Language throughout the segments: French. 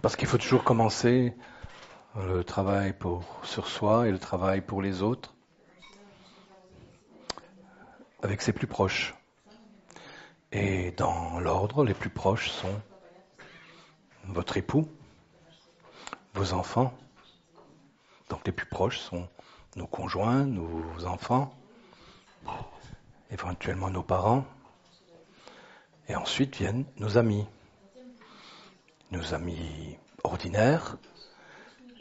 Parce qu'il faut toujours commencer le travail sur soi et le travail pour les autres avec ses plus proches. Et dans l'ordre, les plus proches sont votre époux, vos enfants. Donc les plus proches sont nos conjoints, nos enfants, éventuellement nos parents. Et ensuite viennent nos amis ordinaires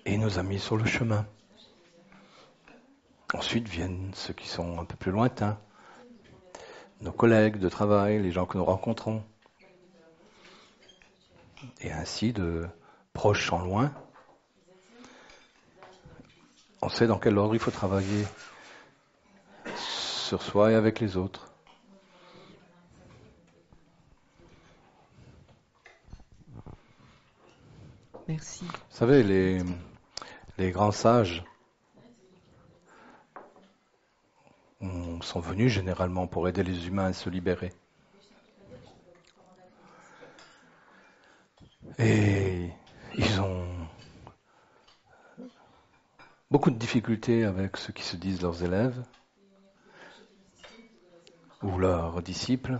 et nos amis sur le chemin. Ensuite viennent ceux qui sont un peu plus lointains, nos collègues de travail, les gens que nous rencontrons. Et ainsi, de proche en loin, on sait dans quel ordre il faut travailler sur soi et avec les autres. Merci. Vous savez, les grands sages sont venus généralement pour aider les humains à se libérer. Et ils ont beaucoup de difficultés avec ceux qui se disent leurs élèves ou leurs disciples.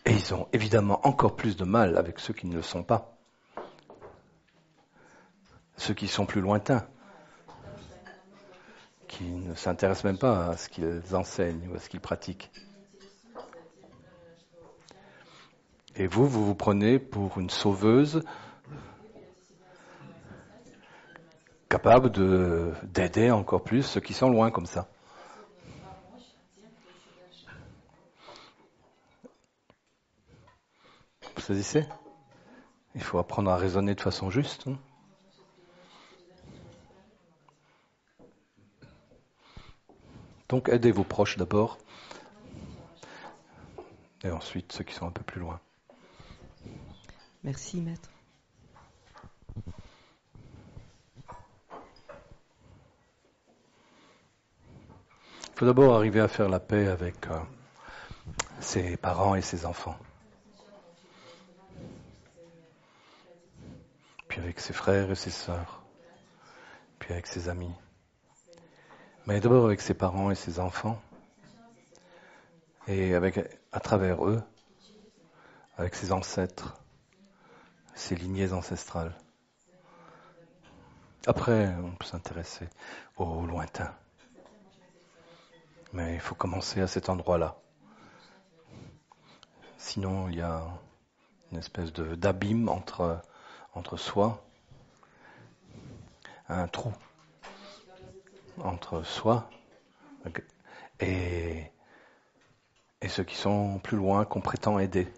Et ils ont évidemment encore plus de mal avec ceux qui ne le sont pas. Ceux qui sont plus lointains, qui ne s'intéressent même pas à ce qu'ils enseignent ou à ce qu'ils pratiquent. Et vous prenez pour une sauveuse capable d'aider encore plus ceux qui sont loin comme ça. Vous saisissez ? Il faut apprendre à raisonner de façon juste. Hein ? Donc aidez vos proches d'abord, et ensuite ceux qui sont un peu plus loin. Merci, maître. Il faut d'abord arriver à faire la paix avec ses parents et ses enfants. Puis avec ses frères et ses sœurs. Puis avec ses amis. Mais d'abord avec ses parents et ses enfants. Et à travers eux, avec ses ancêtres, ses lignées ancestrales. Après, on peut s'intéresser au lointain. Mais il faut commencer à cet endroit-là. Sinon, il y a une espèce d'abîme entre soi, un trou entre soi et ceux qui sont plus loin, qu'on prétend aider.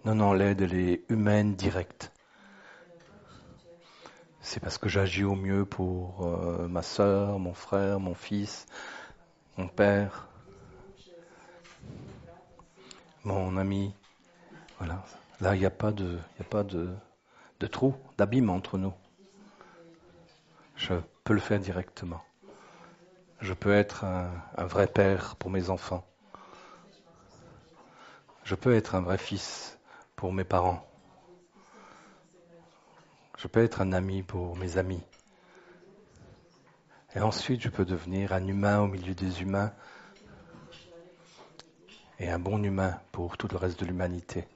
Non, l'aide, elle est humaine, directe. C'est parce que j'agis au mieux pour ma sœur, mon frère, mon fils, mon père, mon ami. Voilà. Là, il n'y a pas de trou, d'abîme entre nous. Je peux le faire directement. Je peux être un vrai père pour mes enfants. Je peux être un vrai fils pour mes parents. Je peux être un ami pour mes amis. Et ensuite, je peux devenir un humain au milieu des humains et un bon humain pour tout le reste de l'humanité.